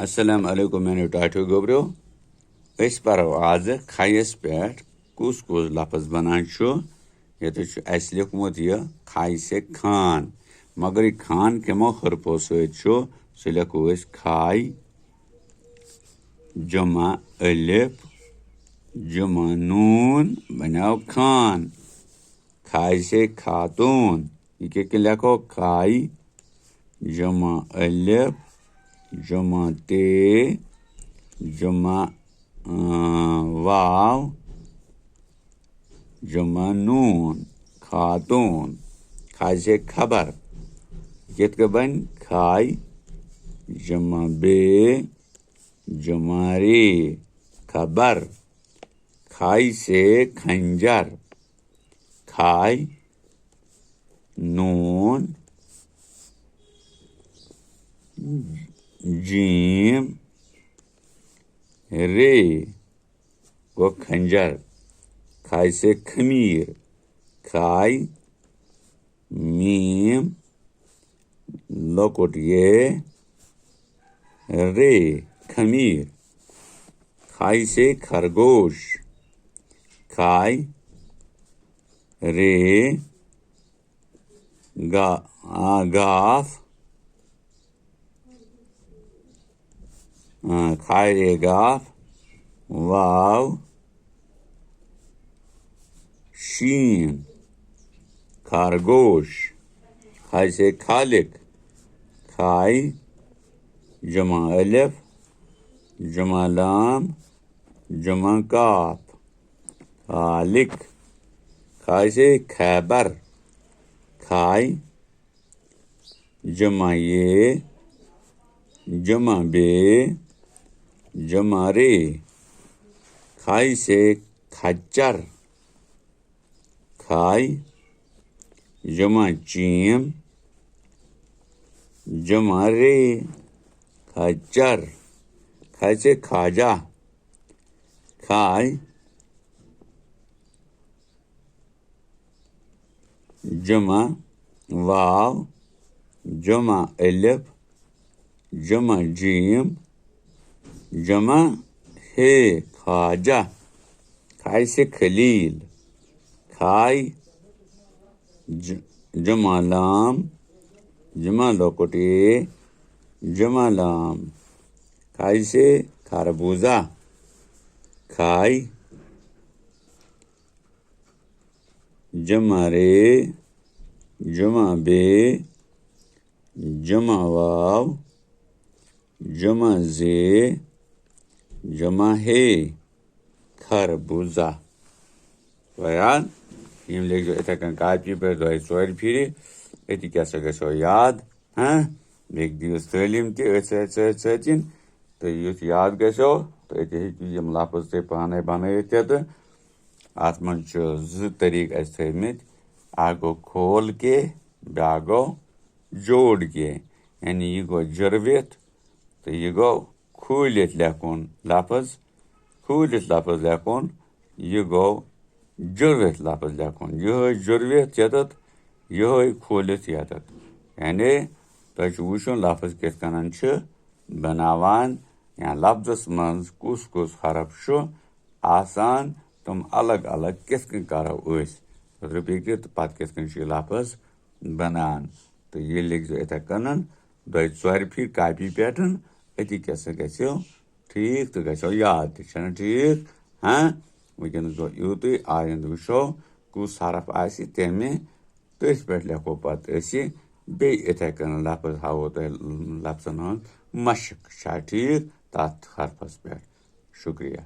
السلام علیکم میانیو ٹاٹھیو گوبریو اس پرو آز کھیس پہ کس لفظ بنان یہ اس لیکھمت یہ کھائی سے کھان مگر یہ کھان کمو حرفو سہ لیکھو اس کھائی جمع الف جمع نون بناو کھان کھائی سے خاتون یہ کہ لکھو کھائی جمع الف جمع تے جمع واو جمع نون خاتون کھائی سے خبر کت کے بن کھائی جمع بے جمع رے خبر کھائی سے کھنجر کھائی نون جیم رے گو کھنجر کھائی سے خمیر کھائی میم لوکٹ یہ رے خمیر کھائی سے خرگوش کھائی رے گاف کھائی رے گاف واو شین خرگوش کھائی سے خالق کھائی جمع الف جمع لام جمع کاف خالق کھائی سے خیبر کھائی جمع یہ جمع بے جمع رے کھائی سے کھچر کھائی جمع چیم جمع رے کھچر کھائی سے کھاجا کھائی جمع واو جمع الف جمع جیم جمع ہے خواجہ کھائی سے خلیل کھائی جمع لام جمع لوکٹے جمع لام کھائی سے خربوزہ کھائی جمع رے جمع بے جمع واو جمع زے جمع ہے خربوزہ یاد یم لکھ اتھے کن کاپی پہ دۄیہِ ژورِ پھرِ أتی کیٛاہ سا گژھو یاد بیٚیہِ دِیوٗس تعلیٖم تہِ أتھۍ سۭتۍ تہٕ یُتھ یاد گژھو تہٕ أتی ہیٚکِو یِم لفظ تُہۍ پانے بنٲیِتھ تہِ تہٕ اَتھ منٛز چھُ زٕ طریٖقہٕ اَسہِ تھٲومٕتۍ اکھ گوٚو کھول کے بیٛاکھ گوٚو جوڑ کے یعنی یہِ گوٚو جُروِتھ تہٕ یہِ گوٚو کھوٗلِتھ لیکھُن لفظ کھوٗلِتھ لفظ لیکھُن یہِ گوٚو جُروِتھ لفظ لیکھُن یِہوٚے جُروِتھ ییٚتٮ۪تھ یِہوٚے کھوٗلِتھ ییٚتٮ۪تھ یعنی تۄہہِ چھُ وٕچھُن لفظ کِتھ کٔنۍ چھِ بناوان یا لفظس منٛز کُس کُس حرف چھُ آسان تِم الگ الگ کِتھ کٔنۍ کرو أسۍ رِپیٖٹ تہٕ پتہٕ کِتھ کٔنۍ چھُ یہِ لفظ بنان تہٕ یہِ لیکھزیو یِتھے کٔنۍ دۄیہِ ژورِ پھِرِ کاپی پٮ۪ٹھ أتی کیٛاہ سا گژھیو ٹھیٖک تہٕ گژھیو یاد تہِ چھَنہ ٹھیٖک وٕنکٮ۪نس گوٚو یوٗتُے آیندٕ وٕچھو کُس حرف آسہِ تمہِ تٔتھۍ پٮ۪ٹھ لیکھو پتہٕ أسۍ بیٚیہِ یِتھے کٔنۍ لفظ ہاوو تۄہہِ لفظن ہٕنٛز مشق چھا ٹھیٖک تتھ حرفس پٮ۪ٹھ شُکریہ